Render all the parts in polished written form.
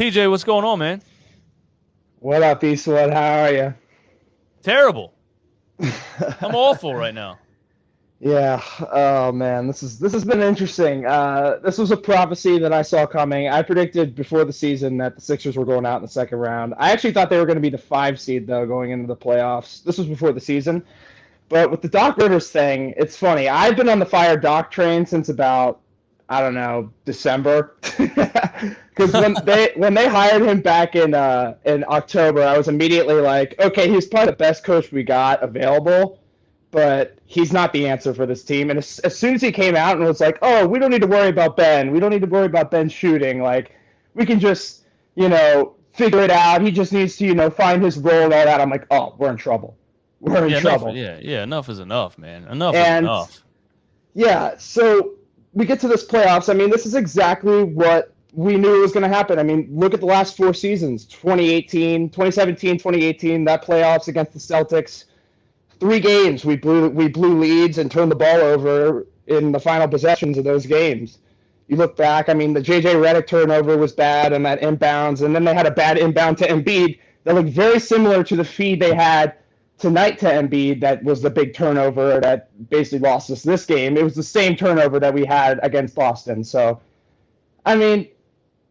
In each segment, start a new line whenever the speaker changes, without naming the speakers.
TJ, what's going on, man?
What up, Eastwood? How are you?
Terrible. I'm awful right now.
Yeah. Oh man, this has been interesting. This was a prophecy that I saw coming. I predicted before the season that the Sixers were going out in the second round. I actually thought they were going to be the 5 seed though, going into the playoffs. This was before the season. But with the Doc Rivers thing, it's funny. I've been on the fire Doc train since about I don't know December, because when they hired him back in October, I was immediately like, okay, he's probably the best coach we got available, but he's not the answer for this team. And as soon as he came out and was like, oh, we don't need to worry about Ben. We don't need to worry about Ben shooting. Like, we can just, figure it out. He just needs to, find his role and all that. I'm like, oh, we're in trouble. We're in
Yeah, enough.
trouble.
Yeah. Enough is enough, man. Enough is
And
enough.
yeah, so we get to this playoffs. I mean, this is exactly what we knew was going to happen. I mean, look at the last 4 seasons, 2018, 2017, 2018, that playoffs against the Celtics. 3 games we blew leads and turned the ball over in the final possessions of those games. You look back, I mean, the J.J. Redick turnover was bad and that inbounds, and then they had a bad inbound to Embiid that looked very similar to the feed they had tonight to Embiid that was the big turnover that basically lost us this game. It was the same turnover that we had against Boston. So, I mean,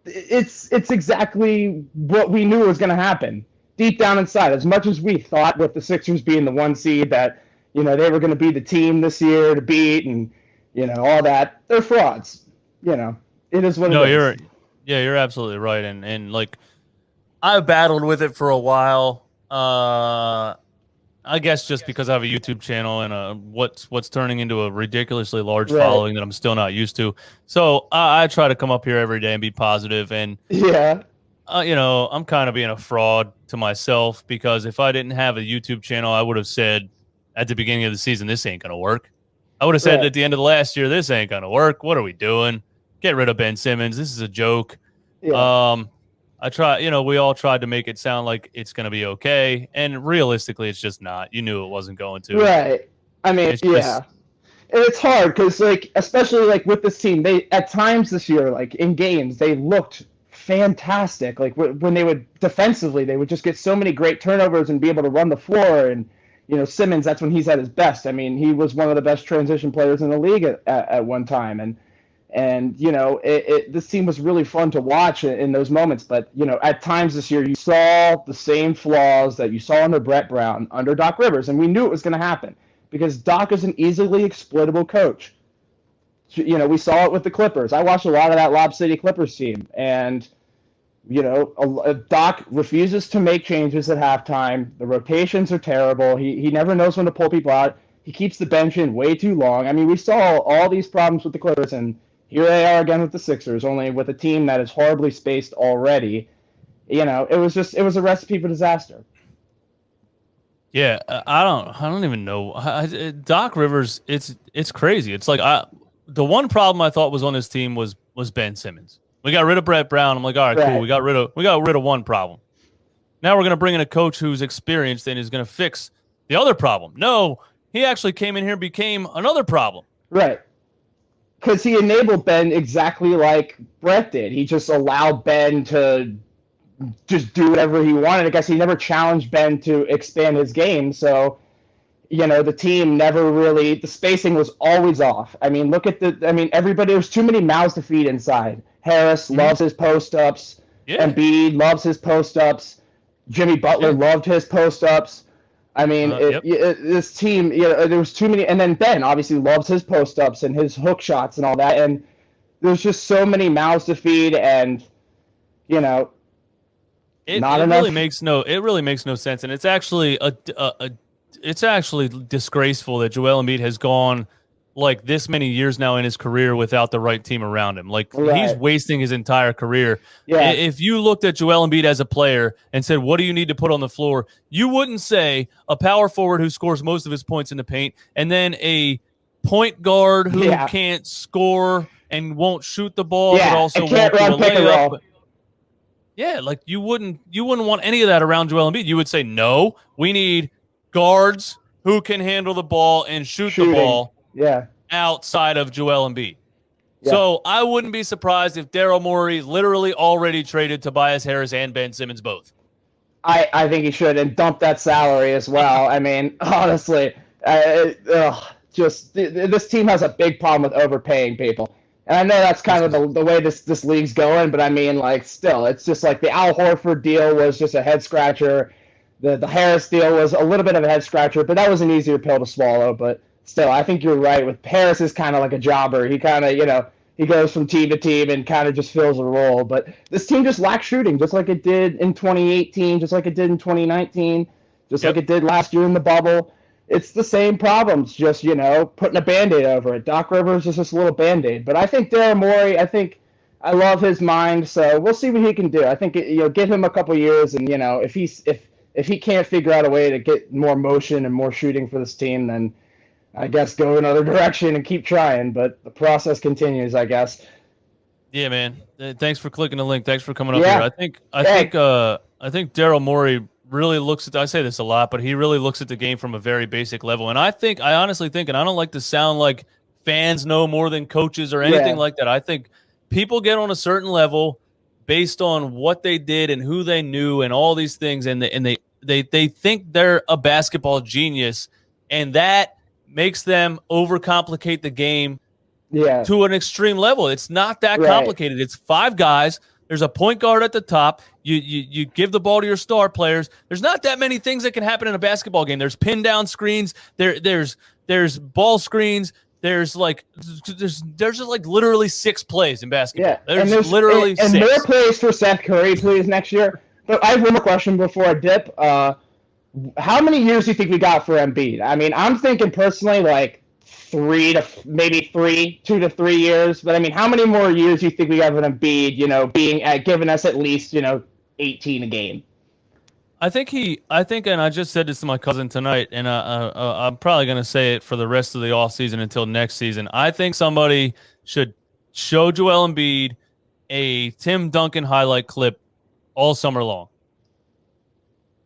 it's exactly what we knew was going to happen deep down inside. As much as we thought with the Sixers being the 1 seed that, they were going to be the team this year to beat and, all that, they're frauds. It is what
No,
it is.
you're absolutely right. And like, I've battled with it for a while. I guess just because I have a YouTube channel and what's turning into a ridiculously large following that I'm still not used to. So I try to come up here every day and be positive. And
Yeah.
I'm kind of being a fraud to myself because if I didn't have a YouTube channel, I would have said at the beginning of the season, this ain't going to work. I would have said at the end of the last year, this ain't going to work. What are we doing? Get rid of Ben Simmons. This is a joke.
Yeah.
We all tried to make it sound like it's going to be okay. And realistically, it's just not. You knew it wasn't going to.
Right. I mean,
It's
yeah.
just,
And it's hard because, especially with this team, they at times this year, in games, they looked fantastic. Like when they would defensively, they would just get so many great turnovers and be able to run the floor. And Simmons, that's when he's at his best. I mean, he was one of the best transition players in the league at one time. And this team was really fun to watch in those moments. But at times this year, you saw the same flaws that you saw under Brett Brown, under Doc Rivers, and we knew it was going to happen because Doc is an easily exploitable coach. We saw it with the Clippers. I watched a lot of that Lob City Clippers team, and Doc refuses to make changes at halftime. The rotations are terrible. He never knows when to pull people out. He keeps the bench in way too long. I mean, we saw all these problems with the Clippers, and here they are again with the Sixers, only with a team that is horribly spaced already. It was a recipe for disaster.
yeah, I don't even know. Doc Rivers, it's crazy. It's like the one problem I thought was on his team was Ben Simmons. We got rid of Brett Brown. I'm like, all right, cool.
Right.
We got rid of one problem. Now we're going to bring in a coach who's experienced and is going to fix the other problem. No, he actually came in here and became another problem.
Right. Because he enabled Ben exactly like Brett did. He just allowed Ben to just do whatever he wanted. I guess he never challenged Ben to expand his game. So, the team never really, the spacing was always off. I mean, everybody, there's too many mouths to feed inside. Harris loves his post-ups.
Yeah.
Embiid loves his post-ups. Jimmy Butler loved his post-ups. I mean, this team, there was too many. And then Ben obviously loves his post-ups and his hook shots and all that. And there's just so many mouths to feed and,
It
not enough.
really makes no sense, and it's actually it's actually disgraceful that Joel Embiid has gone like this many years now in his career without the right team around him. Like he's wasting his entire career.
Yeah.
If you looked at Joel Embiid as a player and said, "What do you need to put on the floor?" you wouldn't say a power forward who scores most of his points in the paint, and then a point guard who can't score and won't shoot the ball, but also won't do a layup. Yeah, like you wouldn't want any of that around Joel Embiid. You would say, no, we need guards who can handle the ball and shoot the ball
Yeah.
outside of Joel Embiid.
Yeah.
So I wouldn't be surprised if Daryl Morey literally already traded Tobias Harris and Ben Simmons both.
I think he should, and dump that salary as well. I mean, honestly, this team has a big problem with overpaying people. And I know that's kind of the way this league's going, but I mean, like, still, it's just like the Al Horford deal was just a head scratcher. The Harris deal was a little bit of a head scratcher, but that was an easier pill to swallow. But still, I think you're right. With Harris is kind of like a jobber. He kind of, he goes from team to team and kind of just fills a role. But this team just lacks shooting, just like it did in 2018, just like it did in 2019, just like it did last year in the bubble. It's the same problems, just, putting a Band-Aid over it. Doc Rivers is just a little Band-Aid. But I think Daryl Morey, I love his mind, so we'll see what he can do. I think, give him a couple years, and, if he can't figure out a way to get more motion and more shooting for this team, then I guess go another direction and keep trying. But the process continues, I guess.
Yeah, man. Thanks for clicking the link. Thanks for coming up here. I think Daryl Morey really looks at, I say this a lot, but he really looks at the game from a very basic level. And I honestly think, and I don't like to sound like fans know more than coaches or anything like that. I think people get on a certain level based on what they did and who they knew and all these things, and they think they're a basketball genius, and that makes them overcomplicate the game to an extreme level. It's not that complicated. It's 5 guys. There's a point guard at the top. You give the ball to your star players. There's not that many things that can happen in a basketball game. There's pin down screens. There's ball screens. There's just like literally 6 plays in basketball.
Yeah.
There's literally 6.
And more plays for Seth Curry, please, next year. But I have one more question before I dip. How many years do you think we got for Embiid? I mean, I'm thinking personally like 2 to 3 years. But I mean, how many more years do you think we have with Embiid, being giving us at least, 18 a game?
I think, and I just said this to my cousin tonight, and I'm probably going to say it for the rest of the offseason until next season. I think somebody should show Joel Embiid a Tim Duncan highlight clip all summer long.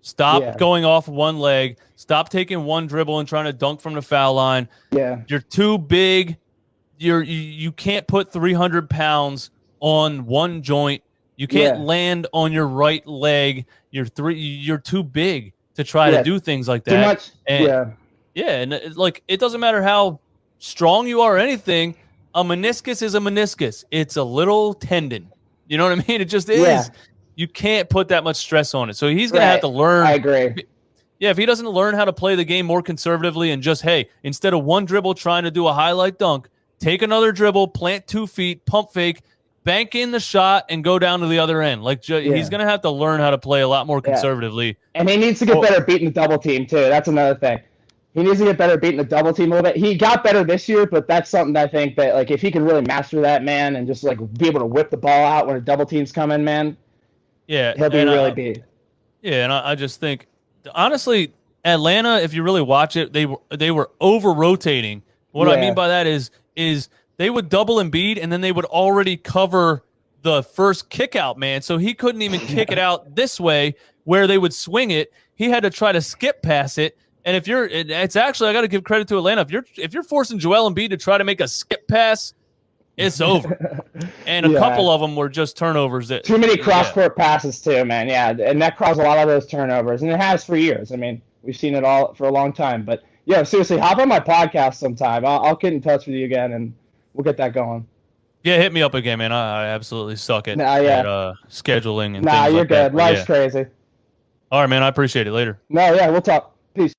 Stop going off one leg. Stop taking one dribble and trying to dunk from the foul line. Yeah, you're too big. You can't put 300 pounds on one joint. You can't land on your right leg. You're too big to try to do things like that.
Too much.
And, and it doesn't matter how strong you are or anything. A meniscus is a meniscus. It's a little tendon. You know what I mean? It just is. Yeah. You can't put that much stress on it. So he's going to have to learn.
I agree.
Yeah, if he doesn't learn how to play the game more conservatively and just, hey, instead of one dribble trying to do a highlight dunk, take another dribble, plant 2 feet, pump fake, bank in the shot, and go down to the other end. He's going to have to learn how to play a lot more conservatively.
And he needs to get better beating the double team, too. That's another thing. He needs to get better beating the double team a little bit. He got better this year, but that's something that I think that, if he can really master that, man, and just, be able to whip the ball out when a double team's coming, man, he'll be really big.
Yeah, and I just think, honestly, Atlanta, if you really watch it, they were over-rotating. What I mean by that is they would double Embiid, and then they would already cover the first kick out, man. So he couldn't even kick it out this way where they would swing it. He had to try to skip past it. And it's actually, I got to give credit to Atlanta. If you're forcing Joel Embiid to try to make a skip pass, it's over. And a couple of them were just turnovers.
Too many cross-court passes too, man. Yeah, and that caused a lot of those turnovers, and it has for years. I mean, we've seen it all for a long time. But seriously, hop on my podcast sometime. I'll get in touch with you again, and we'll get that going.
Yeah, hit me up again, man. I absolutely suck at scheduling and things
you're
like
good.
That.
Life's crazy.
All right, man. I appreciate it. Later.
No, we'll talk. Peace.